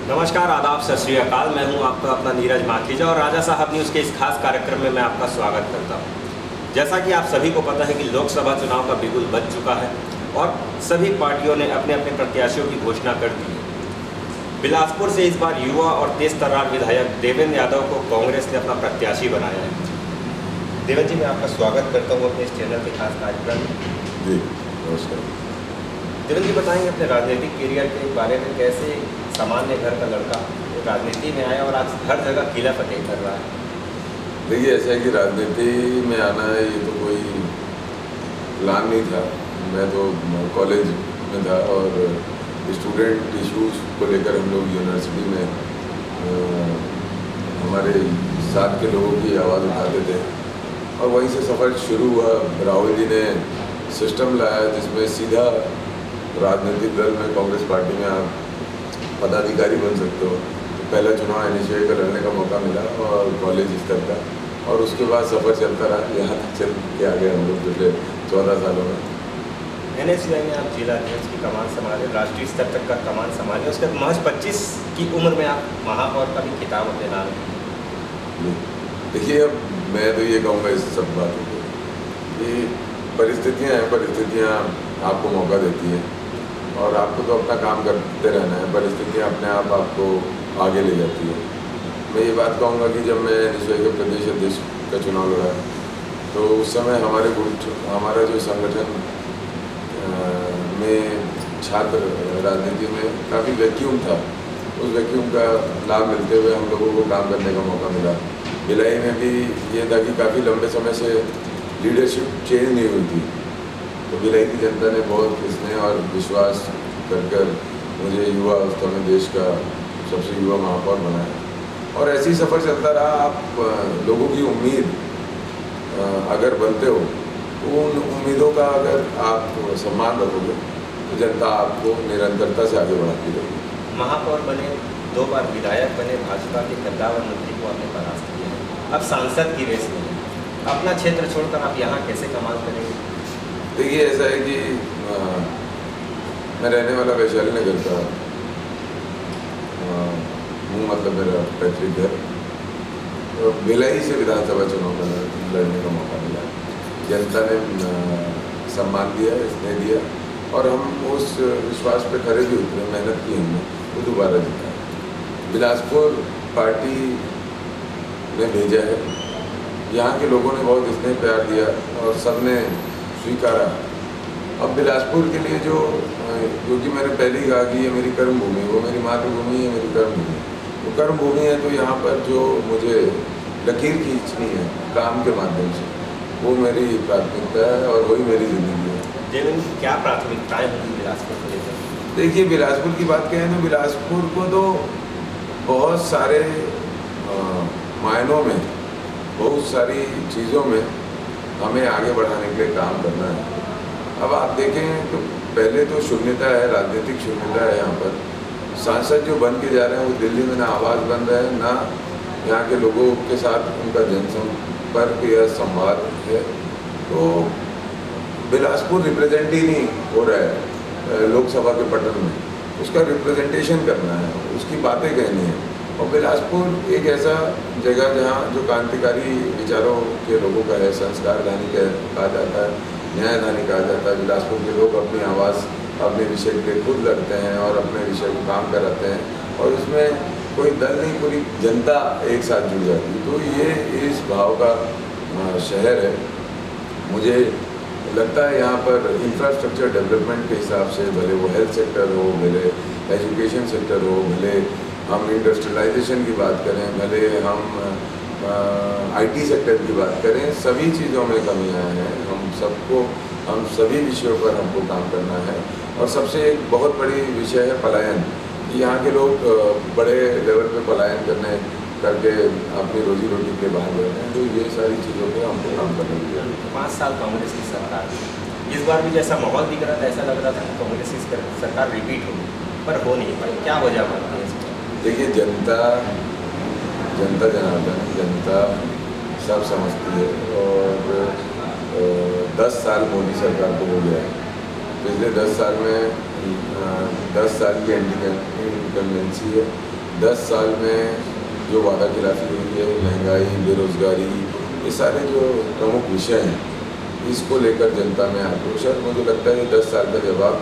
नमस्कार, आदाब, सत श्री अकाल। मैं हूं आपका अपना नीरज माखीजा और राजा साहब न्यूज़ के इस खास कार्यक्रम में मैं आपका स्वागत करता हूं। जैसा कि आप सभी को पता है कि लोकसभा चुनाव का बिगुल बज चुका है और सभी पार्टियों ने अपने अपने प्रत्याशियों की घोषणा कर दी है। बिलासपुर से इस बार युवा और तेज तर्रार विधायक देवेंद्र यादव को कांग्रेस ने अपना प्रत्याशी बनाया है। देवेंद्र जी, मैं आपका स्वागत करता हूँ अपने इस चैनल के खास कार्यक्रम में। जी नमस्कार। देवेंद्र जी, बताएंगे अपने राजनीतिक करियर के बारे में, कैसे सामान्य घर का लड़का राजनीति में आया और आज हर जगह किला फतेह कर रहा है। देखिए, ऐसा है कि राजनीति में आना है ये तो कोई प्लान नहीं था। मैं तो कॉलेज में था और स्टूडेंट इश्यूज को लेकर हम लोग यूनिवर्सिटी में हमारे साथ के लोगों की आवाज़ उठाते थे और वहीं से सफ़र शुरू हुआ। राहुल जी ने सिस्टम लाया जिसमें सीधा राजनीतिक दल में कांग्रेस पार्टी में आप पदाधिकारी बन सकते हो। तो पहला चुनाव एनएसयूआई का लड़ने का मौका मिला और कॉलेज स्तर का, और उसके बाद सफ़र चलता रहा। यहाँ तक चल के आ गए हम लोग पिछले 14 सालों में। एनएसयूआई में आप जिला अध्यक्ष की कमान संभाले, राष्ट्रीय स्तर तक का कमान संभाले, उसके बाद महज 25 की उम्र में आप महापौर का भी खिताब अपने नाम किया। देखिए, अब मैं तो ये कहूँगा इस सब बातों को कि परिस्थितियाँ हैं, परिस्थितियाँ आपको मौका देती है और आपको तो अपना काम करते रहना है। परिस्थितियाँ अपने आप आपको आगे ले जाती है। मैं ये बात कहूँगा कि जब मैं एनएसयूआई के प्रदेश अध्यक्ष का चुनाव लड़ा तो उस समय हमारा जो संगठन में छात्र राजनीति में काफ़ी वैक्यूम था। उस वैक्यूम का लाभ मिलते हुए हम लोगों को काम करने का मौका मिला। भिलाई में भी ये था कि काफ़ी लंबे समय से लीडरशिप चेंज नहीं हुई थी, तो भिलाई की जनता ने बहुत स्नेह और विश्वास कर मुझे युवा अवस्था में देश का सबसे युवा महापौर बनाया और ऐसे ही सफ़र चलता रहा। आप लोगों की उम्मीद अगर बनते हो तो उन उम्मीदों का अगर आप सम्मान रखोगे तो जनता आपको निरंतरता से आगे बढ़ाती रहेगी। महापौर बने, 2 बार विधायक बने, भाजपा के कद्दावर मंत्री को आपने परास्त किया, अब सांसद की रेस में अपना क्षेत्र छोड़कर आप यहाँ कैसे कमाल करेंगे? देखिए, ऐसा है कि मैं रहने वाला वैशाली नगर का हूँ, मतलब मेरा पैतृक घर। तो भिलाई से विधानसभा चुनाव का लड़ने का मौका मिला। जनता ने सम्मान दिया, स्नेह दिया और हम उस विश्वास पे खरे भी उतरे, मेहनत की हमने, तो दोबारा जीता। बिलासपुर पार्टी ने भेजा है, यहाँ के लोगों ने बहुत स्नेह प्यार दिया और सबने स्वीकारा। अब बिलासपुर के लिए क्योंकि मैंने पहले ही कहा कि ये मेरी कर्म भूमि, वो मेरी मातृभूमि है, मेरी कर्म भूमि। तो कर्म भूमि है तो यहाँ पर जो मुझे लकीर खींचनी है काम के माध्यम से, वो मेरी प्राथमिकता है और वही मेरी ज़िंदगी है। देवेंद्र, क्या प्राथमिकताएं होंगी बिलासपुर को लेकर? देखिए, बिलासपुर की बात कहें तो बिलासपुर को तो बहुत सारे मायनों में, बहुत सारी चीज़ों में हमें आगे बढ़ाने के लिए काम करना है। अब आप देखें तो पहले तो शून्यता है, राजनीतिक शून्यता है यहाँ पर। सांसद जो बन के जा रहे हैं वो दिल्ली में ना आवाज़ बन रहे हैं, ना यहाँ के लोगों के साथ उनका जनसंपर्क या संवाद है। तो बिलासपुर रिप्रेजेंट ही नहीं हो रहा है लोकसभा के पटल में। उसका रिप्रेजेंटेशन करना है, उसकी बातें कहनी है। और बिलासपुर एक ऐसा जगह जहाँ जो क्रांतिकारी विचारों के लोगों का है, संस्कारधानी कहा जाता है, न्यायधानी कहा जाता है। बिलासपुर के लोग अपनी आवाज़ अपने विषय के लिए खुद रखते हैं और अपने विषय को काम कराते हैं और उसमें कोई दल नहीं, पूरी जनता एक साथ जुड़ जाती है। तो ये इस भाव का शहर है। मुझे लगता है यहाँ पर इंफ्रास्ट्रक्चर डेवलपमेंट के हिसाब से, भले वो हेल्थ सेक्टर हो, भले एजुकेशन सेक्टर हो, भले हम इंडस्ट्रियलाइजेशन की बात करें, भले हम आईटी सेक्टर की बात करें, सभी चीज़ों में कमियां हैं। हम सभी विषयों पर हमको काम करना है। और सबसे एक बहुत बड़ी विषय है पलायन। यहाँ के लोग बड़े लेवल पे पलायन करके अपनी रोजी रोटी के लिए बाहर गए हैं। तो ये सारी चीज़ों पर हमको काम करना है। 5 साल कांग्रेस की सरकार, इस बार भी जैसा माहौल दिख रहा था, ऐसा लग रहा था कि कांग्रेस की सरकार रिपीट होगी, पर हो नहीं पाई। क्या वजह मानती है इसमें? देखिए, जनता जनार्दन, जनता सब समझती है और 10 साल मोदी सरकार को हो गया है। पिछले 10 साल में 10 साल की इनकम्बेंसी है 10 साल में जो वादा खिलाफी हुई है, महंगाई, बेरोजगारी, ये सारे जो प्रमुख विषय हैं, इसको लेकर जनता में आक्रोश है। मुझे लगता है 10 साल का जवाब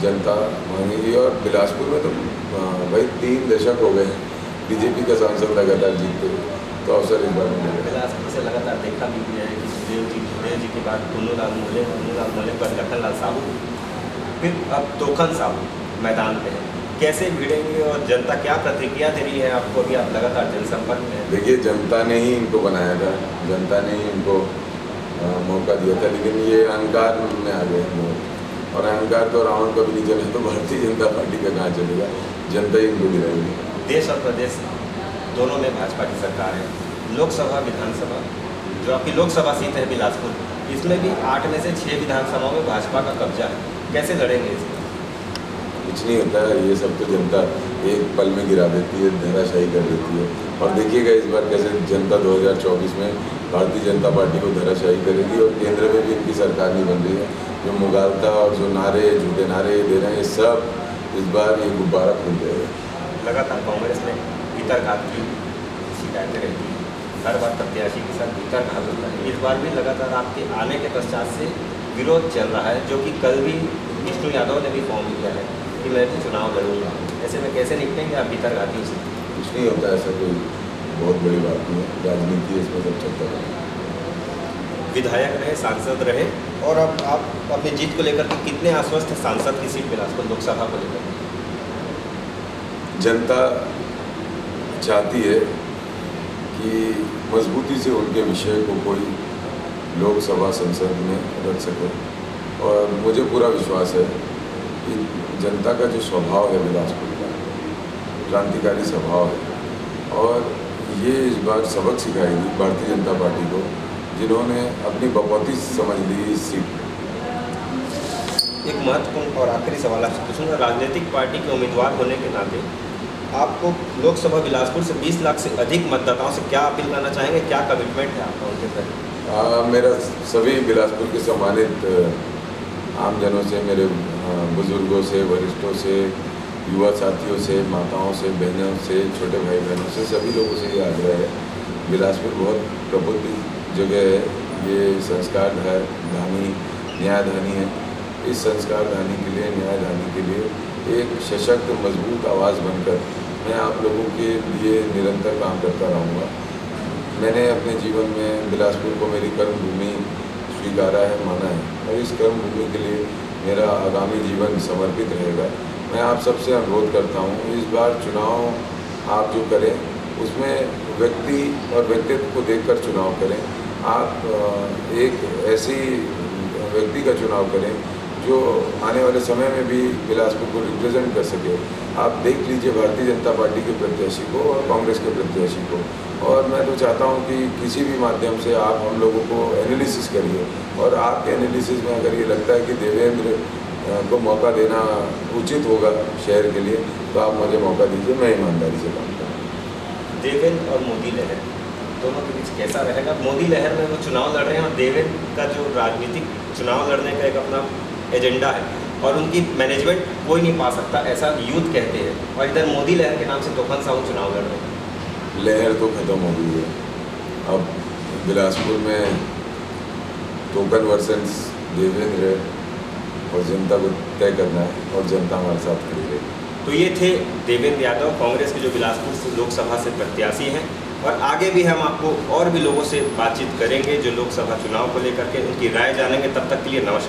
जनता मांगेगी। और बिलासपुर में तो भाई 3 दशक हो गए बीजेपी का सांसद लगातार जीतते हुए, तो अवसर इस बार मिलेगा। बिलासपुर से लगातार देखा भी गया है कि सुखदेव जी के बाद पुन्नूलाल मोले पर लखनलाल साहू, फिर अब तोखन साहू मैदान पे है। कैसे भिड़ेंगे और जनता क्या प्रतिक्रिया दे रही है आपको? अभी आप लगातार जनसंपर्क में हैं। देखिए, जनता ने ही इनको बनाया था, जनता ने ही इनको मौका दिया था, लेकिन ये अहंकार में आ गए हैं। और अहंकार तो रावण का भी नहीं चले, तो भारतीय जनता पार्टी का कहाँ चलेगा? जनता ही इनको गिराएगी। देश और प्रदेश दोनों में भाजपा की सरकार है। लोकसभा, विधानसभा, जो आपकी लोकसभा सीट है बिलासपुर, इसमें भी 8 में से 6 विधानसभाओं में भाजपा का कब्जा है। कैसे लड़ेंगे इसमें? कुछ नहीं होता है, ये सब तो जनता एक पल में गिरा देती है, धराशायी कर देती है। और देखिएगा इस बार कैसे जनता 2024 में भारतीय जनता पार्टी को धराशायी करेगी। और केंद्र में भी इनकी सरकार नहीं बन रही है। जो मुगालता और जो नारे, झूठे नारे दे रहे हैं, ये सब इस बार ये गुब्बारा फूट जाएगा। लगातार कांग्रेस में भीतरघात की शिकायतें रहती हैं, हर बार प्रत्याशी के साथ भीतरघात होता है। इस बार भी लगातार आपके आने के पश्चात से विरोध चल रहा है, जो कि कल भी विष्णु यादव ने भी फॉर्म किया है कि मैं भी चुनाव लड़ूंगा। ऐसे में कैसे निपटेंगे आप भीतरघातियों से? कुछ नहीं होता, ऐसा कोई बहुत बड़ी बात नहीं है। राजनीति इसमें सब चलता है। विधायक रहे, सांसद रहे, और अब आप अपनी जीत को लेकर के कितने आश्वस्त हैं सांसद की सीट बिलासपुर लोकसभा को लेकर? जनता चाहती है कि मजबूती से उनके विषय को कोई लोकसभा संसद में रख सके। और मुझे पूरा विश्वास है कि जनता का जो स्वभाव है बिलासपुर का, क्रांतिकारी स्वभाव है, और ये इस बार सबक सिखाएगी भारतीय जनता पार्टी को, जिन्होंने अपनी बपौती समझ ली इस सीट में। एक महत्वपूर्ण और आखिरी सवाल आपसे पूछूंगा, राजनीतिक पार्टी के उम्मीदवार होने के नाते आपको लोकसभा बिलासपुर से 20 लाख से अधिक मतदाताओं से क्या अपील करना चाहेंगे? क्या कमिटमेंट है आपका उनके प्रति? मेरा सभी बिलासपुर के सम्मानित आमजनों से, मेरे बुजुर्गों से, वरिष्ठों से, युवा साथियों से, माताओं से, बहनों से, छोटे भाई बहनों से, सभी लोगों से ये आग्रह है। बिलासपुर बहुत प्रबुद्ध जगह है, ये संस्कार धानी, न्याय धानी है। इस संस्कार धानी के लिए, न्याय धानी के लिए एक सशक्त, मजबूत आवाज़ बनकर मैं आप लोगों के लिए निरंतर काम करता रहूँगा। मैंने अपने जीवन में बिलासपुर को मेरी कर्मभूमि स्वीकारा है, माना है, और इस कर्मभूमि के लिए मेरा आगामी जीवन समर्पित रहेगा। मैं आप सबसे अनुरोध करता हूँ, इस बार चुनाव आप जो करें उसमें व्यक्ति और व्यक्तित्व को देखकर चुनाव करें। आप एक ऐसी व्यक्ति का चुनाव करें जो आने वाले समय में भी बिलासपुर को रिप्रेजेंट कर सके। आप देख लीजिए भारतीय जनता पार्टी के प्रत्याशी को और कांग्रेस के प्रत्याशी को, और मैं तो चाहता हूं कि किसी भी माध्यम से आप हम लोगों को एनालिसिस करिए, और आपके एनालिसिस में अगर ये लगता है कि देवेंद्र को मौका देना उचित होगा शहर के लिए, तो आप मुझे मौका दीजिए, मैं ईमानदारी से काम करूँगा। देवेंद्र और मोदी लहर दोनों के बीच कैसा रहेगा? मोदी लहर में वो चुनाव लड़ रहे हैं, और देवेंद्र का जो राजनीतिक चुनाव लड़ने का एक अपना एजेंडा है, और उनकी मैनेजमेंट कोई नहीं पा सकता, ऐसा यूथ कहते हैं। और इधर मोदी लहर के नाम से तोखन साहू चुनाव लड़ रहे हैं। लहर तो ख़त्म हो गई है। अब बिलासपुर में टोकन वर्सेस देवेंद्र है, और जनता को तय करना है, और जनता हमारे साथ खड़ी है। तो ये थे देवेंद्र यादव, कांग्रेस के जो बिलासपुर से लोकसभा से प्रत्याशी हैं। और आगे भी हम आपको और भी लोगों से बातचीत करेंगे जो लोकसभा चुनाव को लेकर के उनकी राय जानेंगे। तब तक के लिए नमस्कार।